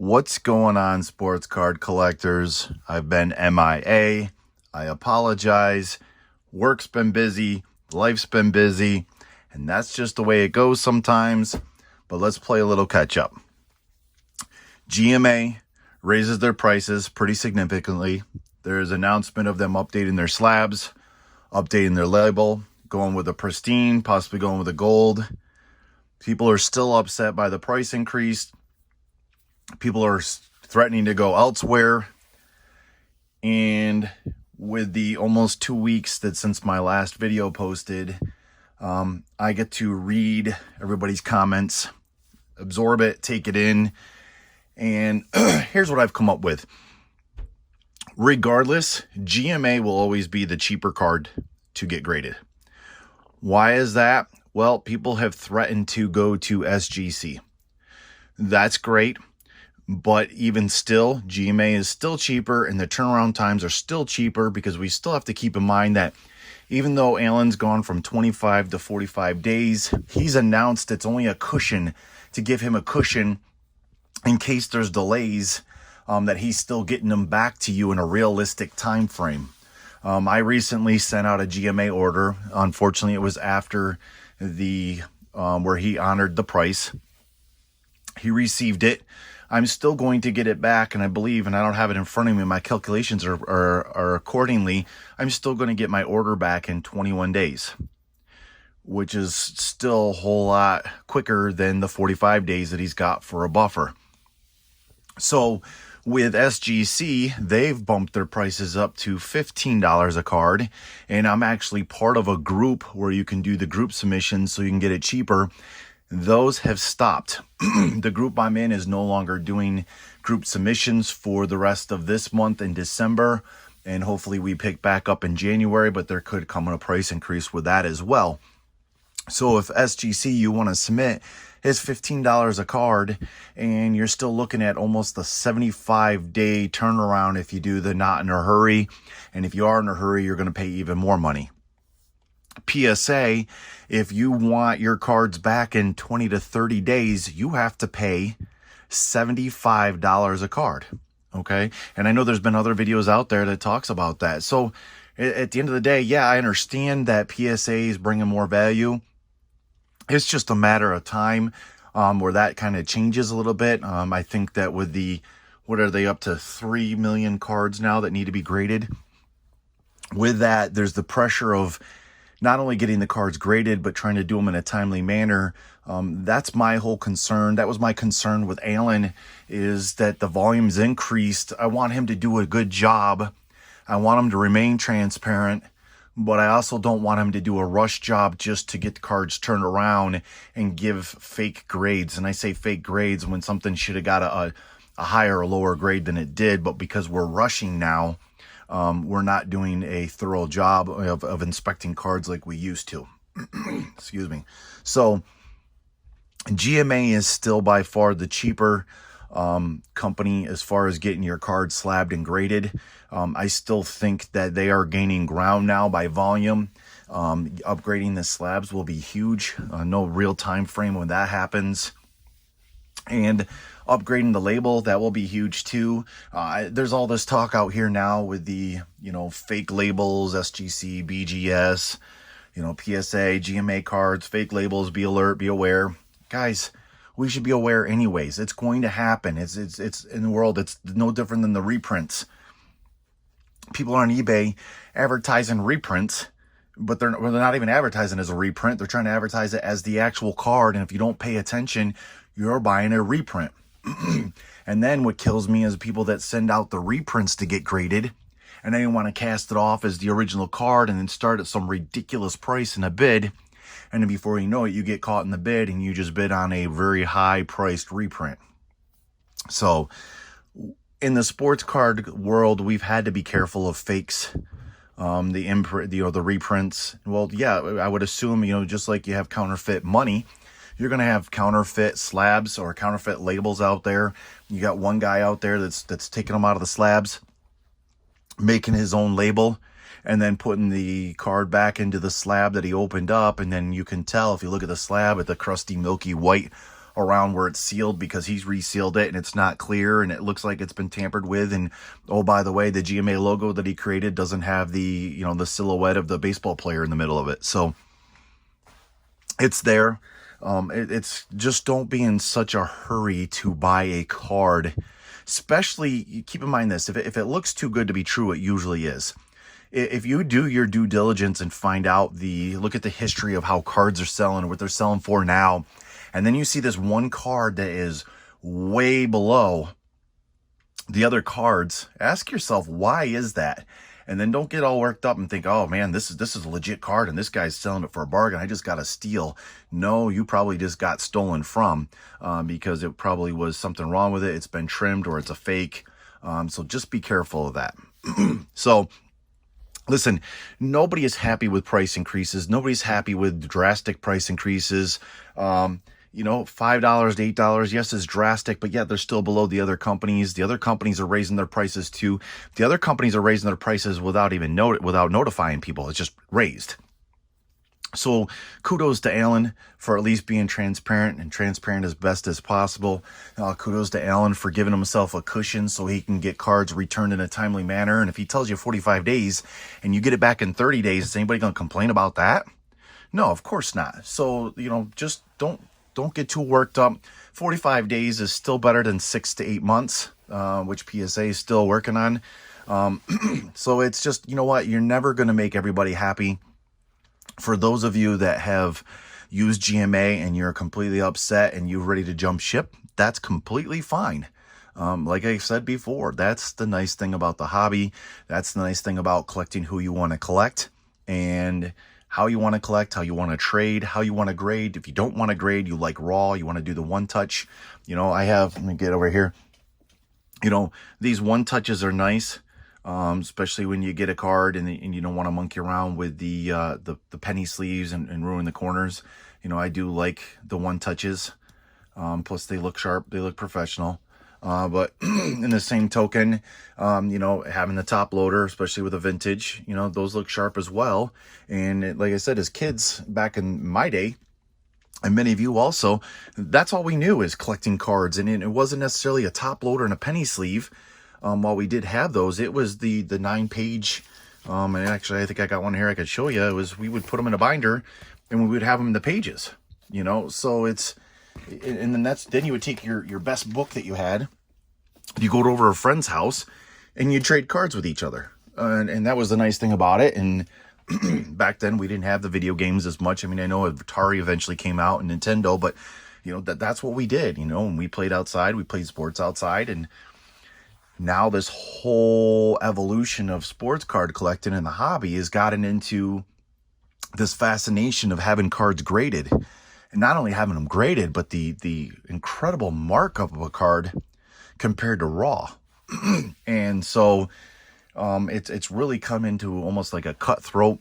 What's going on, sports card collectors? I've been MIA. I apologize. Work's been busy, life's been busy, and that's just the way it goes sometimes. But let's play a little catch up. GMA raises their prices pretty significantly. There's an announcement of them updating their slabs, updating their label, going with a pristine, possibly going with a gold. People are still upset by the price increase. People are threatening to go elsewhere. And with the almost 2 weeks that since my last video posted, I get to read everybody's comments, absorb it, take it in. And here's what I've come up with. Regardless, GMA will always be the cheaper card to get graded. Why is that? Well, people have threatened to go to SGC. That's great. But even still, GMA is still cheaper and the turnaround times are still cheaper, because we still have to keep in mind that even though Alan's gone from 25 to 45 days, he's announced it's only a cushion to give him a cushion in case there's delays, that he's still getting them back to you in a realistic time frame. I recently sent out a GMA order. Unfortunately, it was after the where he honored the price. He received it. I'm still going to get it back, and I believe, and I don't have it in front of me, my calculations are accordingly, I'm still going to get my order back in 21 days, which is still a whole lot quicker than the 45 days that he's got for a buffer. So with SGC, they've bumped their prices up to $15 a card, and I'm actually part of a group where you can do the group submissions so you can get it cheaper. Those have stopped. The group I'm in is no longer doing group submissions for the rest of this month in December, and hopefully we pick back up in January, but there could come a price increase with that as well. So if SGC you want to submit is $15 a card, and you're still looking at almost a 75-day turnaround if you do the not in a hurry, and if you are in a hurry, you're going to pay even more money. PSA, if you want your cards back in 20 to 30 days, you have to pay $75 a card. Okay. And I know there's been other videos out there that talks about that. So at the end of the day, yeah, I understand that PSA is bringing more value. It's just a matter of time where that kind of changes a little bit. I think that with the, what are they up to 3 million cards now that need to be graded? With that, there's the pressure of not only getting the cards graded, but trying to do them in a timely manner. That's my whole concern. That was my concern with Alan, is that the volume's increased. I want him to do a good job. I want him to remain transparent, but I also don't want him to do a rush job just to get the cards turned around and give fake grades. And I say fake grades when something should have got a higher or lower grade than it did, but because we're rushing now, we're not doing a thorough job of inspecting cards like we used to. Excuse me. So GMA is still by far the cheaper company as far as getting your cards slabbed and graded. I still think that they are gaining ground now by volume. Upgrading the slabs will be huge. No real time frame when that happens. And upgrading the label, that will be huge too. There's all this talk out here now with the, fake labels, SGC, BGS, PSA, GMA cards, fake labels, be alert, be aware. Guys, we should be aware anyways. It's going to happen. It's in the world. It's no different than the reprints. People on eBay advertising reprints, but they're not even advertising as a reprint. They're trying to advertise it as the actual card. And if you don't pay attention, you're buying a reprint. And then what kills me is people that send out the reprints to get graded, and then you want to cast it off as the original card and then start at some ridiculous price in a bid. And then before you know it, you get caught in the bid and you just bid on a very high priced reprint. So in the sports card world, we've had to be careful of fakes. The reprints. Well, yeah, I would assume, just like you have counterfeit money, you're going to have counterfeit slabs or counterfeit labels out there. You got one guy out there that's taking them out of the slabs, making his own label, and then putting the card back into the slab that he opened up. And then you can tell, if you look at the slab, at the crusty, milky white around where it's sealed because he's resealed it and it's not clear and it looks like it's been tampered with. And oh, by the way, the GMA logo that he created doesn't have the, you know, the silhouette of the baseball player in the middle of it. So it's there. It's just, don't be in such a hurry to buy a card. Especially, keep in mind this, if it looks too good to be true, it usually is. If you do your due diligence and find out look at the history of how cards are selling, what they're selling for now, and then you see this one card that is way below the other cards, ask yourself, why is that? And then don't get all worked up and think, oh man, this is a legit card and this guy's selling it for a bargain, I just got to steal. No, you probably just got stolen from, because it probably was something wrong with it. It's been trimmed or it's a fake. So just be careful of that. So listen, nobody is happy with price increases. Nobody's happy with drastic price increases. You know, $5 to $8, yes, is drastic, but yet they're still below the other companies. The other companies are raising their prices too. The other companies are raising their prices without notifying people. It's just raised. So kudos to Alan for at least being transparent as best as possible. Kudos to Alan for giving himself a cushion so he can get cards returned in a timely manner. And if he tells you 45 days and you get it back in 30 days, is anybody going to complain about that? No, of course not. So, you know, just don't get too worked up. 45 days is still better than 6 to 8 months, which PSA is still working on. So it's just, you know what? You're never going to make everybody happy. For those of you that have used GMA and you're completely upset and you're ready to jump ship, that's completely fine. Like I said before, that's the nice thing about the hobby. That's the nice thing about collecting who you want to collect and how you want to collect, how you want to trade, how you want to grade. If you don't want to grade, you like raw, you want to do the one touch. You know, let me get over here. You know, these one touches are nice, especially when you get a card and you don't want to monkey around with the penny sleeves and ruin the corners. You know, I do like the one touches. Plus they look sharp, they look professional. But in the same token, you know, having the top loader, especially with a vintage, you know, those look sharp as well. And like I said, as kids back in my day, and many of you also, that's all we knew is collecting cards. And it wasn't necessarily a top loader and a penny sleeve. While we did have those, it was the 9-page. And actually, I think I got one here I could show you. It was, we would put them in a binder and we would have them in the pages, you know, so it's, and then you would take your best book that you had, you go over a friend's house and you trade cards with each other. And that was the nice thing about it. And back then we didn't have the video games as much. I mean, I know Atari eventually came out and Nintendo, but you know, that's what we did, you know, and we played outside, we played sports outside. And now this whole evolution of sports card collecting and the hobby has gotten into this fascination of having cards graded. And not only having them graded, but the incredible markup of a card compared to raw. And so it's really come into almost like a cutthroat.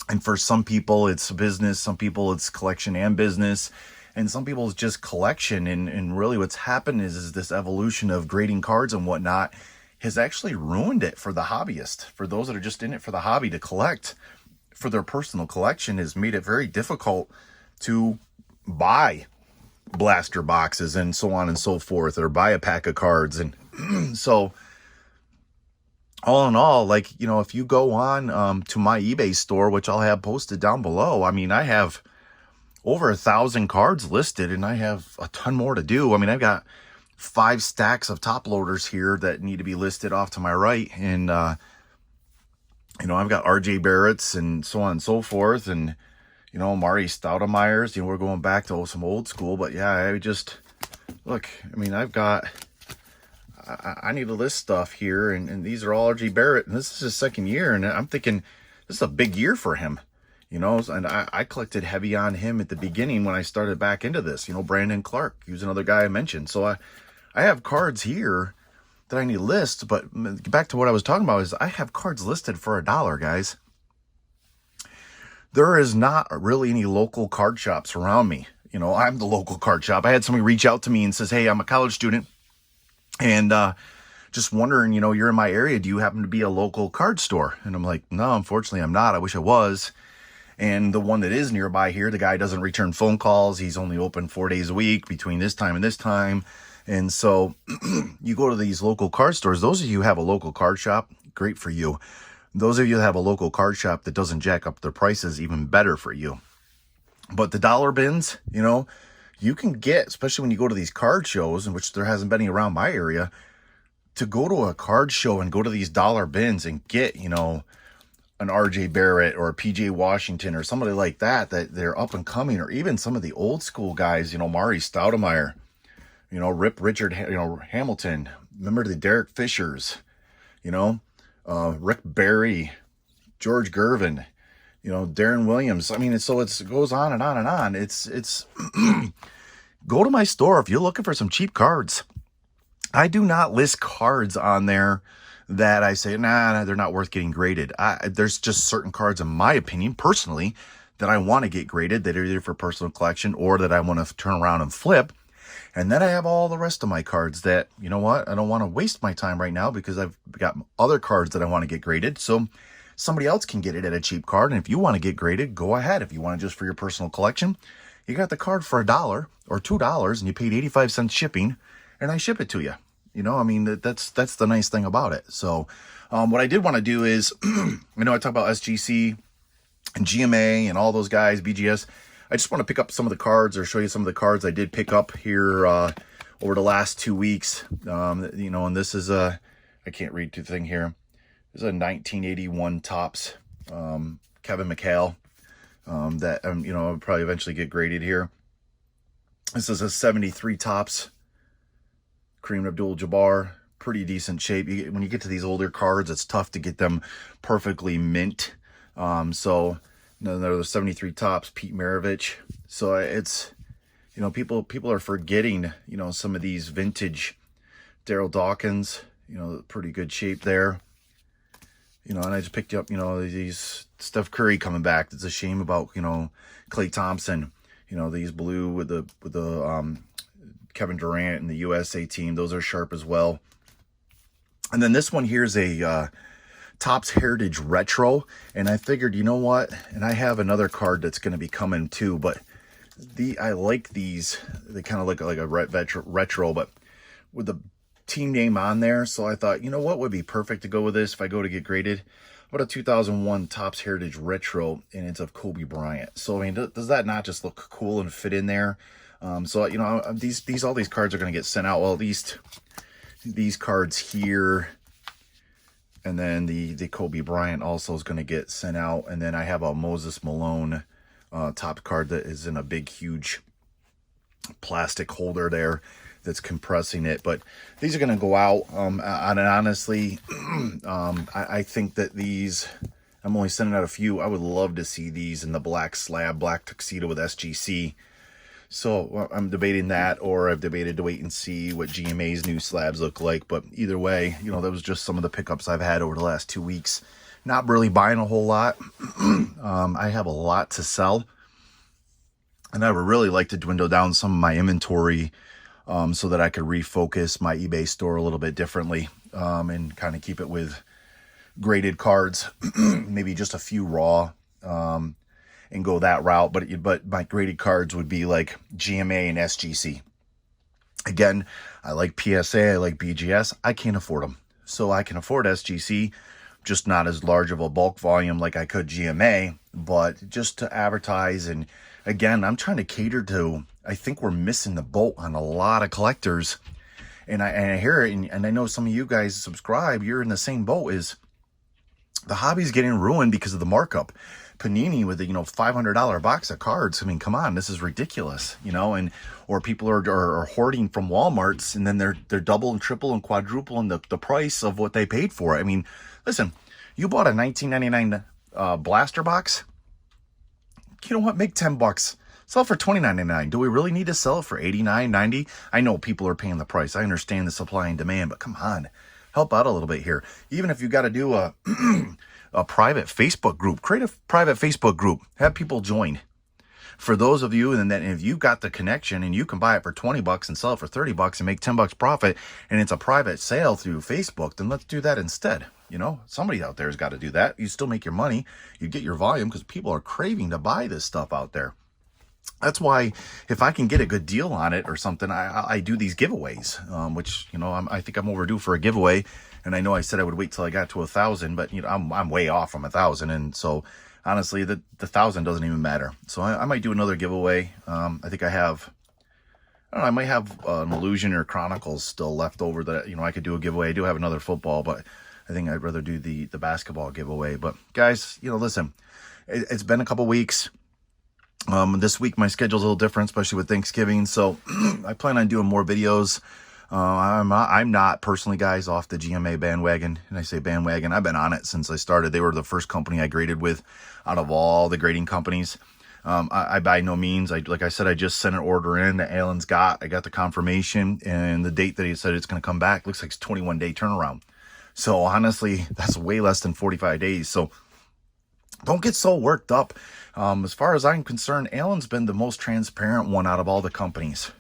And for some people, it's business. Some people, it's collection and business. And some people, it's just collection. And really what's happened is this evolution of grading cards and whatnot has actually ruined it for the hobbyist. For those that are just in it for the hobby to collect for their personal collection, has made it very difficult to buy blaster boxes and so on and so forth, or buy a pack of cards. And so all in all, like, you know, if you go on to my eBay store, which I'll have posted down below, I mean, I have over 1,000 cards listed and I have a ton more to do. I mean, I've got 5 stacks of top loaders here that need to be listed off to my right. And, you know, I've got RJ Barrett's and so on and so forth. And, you know, Mari Stoutemeyer's, you know, we're going back to some old school, but yeah, I just, look, I mean, I need to list stuff here, and these are all RG Barrett, and this is his second year, and I'm thinking, this is a big year for him, you know, and I collected heavy on him at the beginning when I started back into this, you know, Brandon Clark, he was another guy I mentioned, so I have cards here that I need to list, but back to what I was talking about is I have cards listed for $1, guys. There is not really any local card shops around me. You know, I'm the local card shop. I had somebody reach out to me and says, hey, I'm a college student and just wondering, you know, you're in my area. Do you happen to be a local card store? And I'm like, no, unfortunately, I'm not. I wish I was. And the one that is nearby here, the guy doesn't return phone calls. He's only open 4 days a week between this time and this time. And so you go to these local card stores. Those of you who have a local card shop, great for you. Those of you that have a local card shop that doesn't jack up their prices, even better for you. But the dollar bins, you know, you can get, especially when you go to these card shows, in which there hasn't been any around my area, to go to a card show and go to these dollar bins and get, you know, an RJ Barrett or a PJ Washington or somebody like that they're up and coming, or even some of the old school guys, you know, Maury Stoudemire, you know, Rip Richard, you know, Hamilton. Remember the Derek Fishers, you know, Rick Barry, George Gervin, you know, Darren Williams. I mean, it goes on and on and on. It's go to my store if you're looking for some cheap cards. I do not list cards on there that I say, nah, they're not worth getting graded. There's just certain cards, in my opinion, personally, that I want to get graded, that are either for personal collection or that I want to turn around and flip. And then I have all the rest of my cards that, you know what, I don't want to waste my time right now because I've got other cards that I want to get graded. So somebody else can get it at a cheap card. And if you want to get graded, go ahead. If you want it just for your personal collection, you got the card for $1 or $2 and you paid 85 cents shipping and I ship it to you. You know, I mean, that's the nice thing about it. So what I did want to do is, I know I talk about SGC and GMA and all those guys, BGS. I just want to pick up some of the cards or show you some of the cards I did pick up here over the last 2 weeks. You know, and this is I can't read the thing here. This is a 1981 Topps Kevin McHale that, you know, I'll probably eventually get graded here. This is a 73 Topps Kareem Abdul-Jabbar, pretty decent shape. When you get to these older cards, it's tough to get them perfectly mint. So, you know, there are the 73 Topps, Pete Maravich. So it's, you know, people are forgetting, you know, some of these vintage Daryl Dawkins, you know, pretty good shape there. You know, and I just picked up, you know, these Steph Curry coming back. It's a shame about, you know, Klay Thompson, you know, these blue with the Kevin Durant and the USA team. Those are sharp as well. And then this one here is a Topps Heritage Retro. And I figured, you know what? And I have another card that's going to be coming too. But I like these. They kind of look like a retro, but with the team name on there. So I thought, you know what would be perfect to go with this if I go to get graded? What a 2001 Topps Heritage Retro, and it's of Kobe Bryant. So I mean, does that not just look cool and fit in there? So, you know, all these cards are going to get sent out. Well, at least these cards here, and then the Kobe Bryant also is going to get sent out. And then I have a Moses Malone top card that is in a big, huge plastic holder there that's compressing it. But these are going to go out. And honestly, I think that these, I'm only sending out a few. I would love to see these in the black slab, black tuxedo with SGC. So I'm debating that, or I've debated to wait and see what GMA's new slabs look like. But either way, you know, that was just some of the pickups I've had over the last 2 weeks. Not really buying a whole lot. I have a lot to sell. And I would really like to dwindle down some of my inventory so that I could refocus my eBay store a little bit differently and kind of keep it with graded cards. Maybe just a few raw. And go that route, but my graded cards would be like GMA and SGC. Again, I like PSA, I like BGS. I can't afford them, so I can afford SGC, just not as large of a bulk volume like I could GMA, but just to advertise. And again, I'm trying to cater to. I think we're missing the boat on a lot of collectors, and I hear it, and I know some of you guys subscribe. You're in the same boat. Is the hobby's getting ruined because of the markup? Panini with a, you know, $500 box of cards. I mean, come on, this is ridiculous, you know. And or people are hoarding from Walmarts, and then they're double and triple and quadrupling the price of what they paid for it. I mean, listen, you bought a $19.99 blaster box. You know what? Make $10. Sell it for $29.99. Do we really need to sell it for $89.90? I know people are paying the price. I understand the supply and demand, but come on, help out a little bit here. Even if you got to do a a private Facebook group, create a private Facebook group, have people join. For those of you, and then if you got the connection and you can buy it for $20 and sell it for $30 and make $10 profit, and it's a private sale through Facebook, then let's do that instead. You know, somebody out there has got to do that. You still make your money. You get your volume because people are craving to buy this stuff out there. That's why if I can get a good deal on it or something, I do these giveaways, which, you know, I think I'm overdue for a giveaway. And I know I said I would wait till I got to 1,000, but, you know, I'm way off from 1,000. And so honestly, the 1,000 doesn't even matter. So I might do another giveaway. I think I don't know, I might have an Illusion or Chronicles still left over that, you know, I could do a giveaway. I do have another football, but I think I'd rather do the basketball giveaway. But guys, you know, listen, it's been a couple weeks. This week my schedule's a little different, especially with Thanksgiving. So I plan on doing more videos. I'm not personally, guys, off the GMA bandwagon. And I say bandwagon, I've been on it since I started. They were the first company I graded with out of all the grading companies. I by no means, like I said, I just sent an order in that Alan's got. I got the confirmation, and the date that he said it's going to come back looks like it's 21-day turnaround. So honestly, that's way less than 45 days. So don't get so worked up. As far as I'm concerned, Alan's been the most transparent one out of all the companies.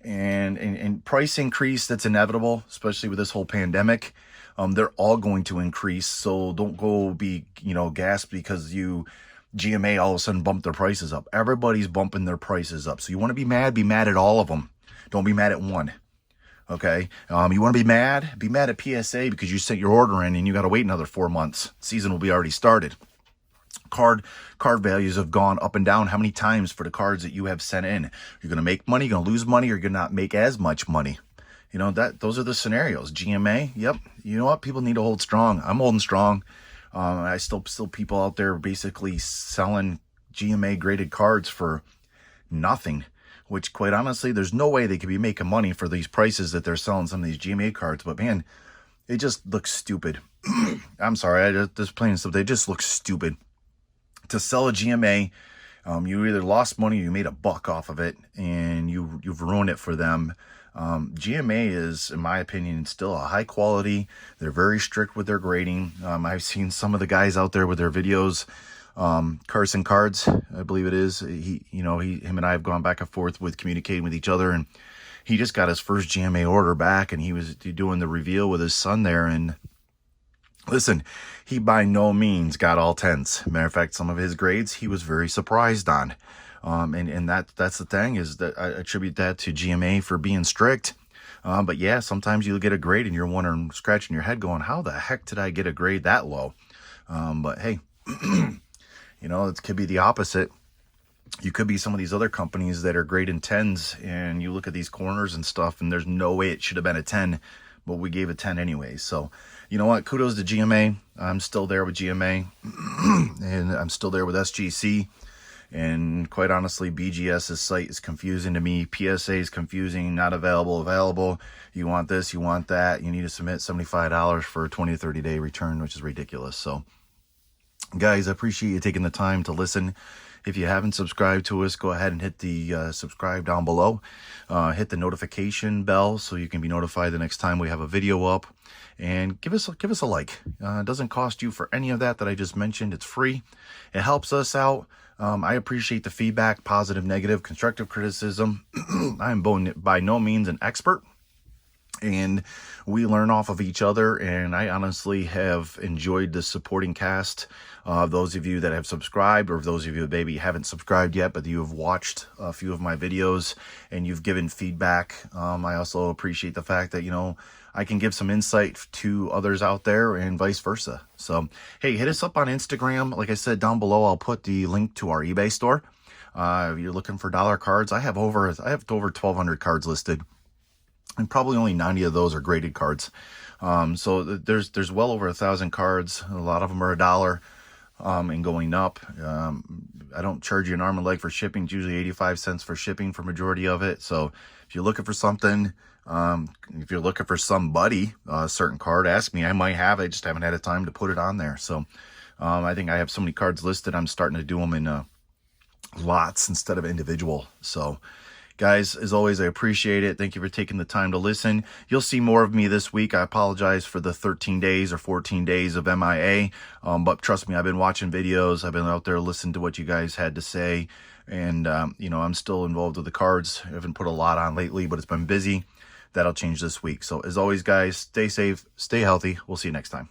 And price increase, that's inevitable, especially with this whole pandemic. They're all going to increase. So don't go be, you know, gasped because GMA all of a sudden bumped their prices up. Everybody's bumping their prices up. So you want to be mad at all of them. Don't be mad at one. Okay. You want to be mad at PSA because you sent your order in and you got to wait another 4 months. Season will be already started. Card values have gone up and down. How many times for the cards that you have sent in? You're going to make money, you're going to lose money, or you're going to not make as much money. You know, those are the scenarios. GMA, yep. You know what? People need to hold strong. I'm holding strong. I still people out there basically selling GMA graded cards for nothing, which quite honestly, there's no way they could be making money for these prices that they're selling some of these GMA cards. But man, it just looks stupid. I'm sorry. Just plain and simple, they just look stupid. To sell a GMA, you either lost money or you made a buck off of it, and you've ruined it for them. GMA is, in my opinion, still a high quality. They're very strict with their grading. I've seen some of the guys out there with their videos. Carson Cards, I believe it is. Him and I have gone back and forth with communicating with each other, and he just got his first GMA order back, and he was doing the reveal with his son there, and listen, he by no means got all 10s. Matter of fact, some of his grades he was very surprised on. And that's the thing, is that I attribute that to GMA for being strict. But yeah, sometimes you'll get a grade and you're wondering, scratching your head going, how the heck did I get a grade that low? But hey, you know, it could be the opposite. You could be some of these other companies that are grading 10s, and you look at these corners and stuff, and there's no way it should have been a 10, but we gave a 10 anyway. So, you know what? Kudos to GMA. I'm still there with GMA, and I'm still there with SGC. And quite honestly, BGS's site is confusing to me. PSA is confusing, not available. You want this, you want that. You need to submit $75 for a 20 to 30 day return, which is ridiculous. So, guys, I appreciate you taking the time to listen. If you haven't subscribed to us, go ahead and hit the subscribe down below. Hit the notification bell so you can be notified the next time we have a video up. And give us a like. It doesn't cost you for any of that I just mentioned. It's free. It helps us out. I appreciate the feedback, positive, negative, constructive criticism. I am by no means an expert, and we learn off of each other, and I honestly have enjoyed the supporting cast. Those of you that have subscribed, or those of you that maybe haven't subscribed yet, but you have watched a few of my videos and you've given feedback. I also appreciate the fact that, you know, I can give some insight to others out there and vice versa. So, hey, hit us up on Instagram. Like I said, down below, I'll put the link to our eBay store. If you're looking for dollar cards, I have over 1,200 cards listed, and probably only 90 of those are graded cards. So there's well over 1,000 cards. A lot of them are $1 and going up. I don't charge you an arm and leg for shipping. It's usually 85 cents for shipping for majority of it. So if you're looking for something, if you're looking for somebody, a certain card, ask me. I might have it. I just haven't had a time to put it on there. So I think I have so many cards listed, I'm starting to do them in lots instead of individual. So, guys, as always, I appreciate it. Thank you for taking the time to listen. You'll see more of me this week. I apologize for the 13 days or 14 days of MIA. But trust me, I've been watching videos. I've been out there listening to what you guys had to say. And, you know, I'm still involved with the cards. I haven't put a lot on lately, but it's been busy. that'll change this week. So as always, guys, stay safe, stay healthy. We'll see you next time.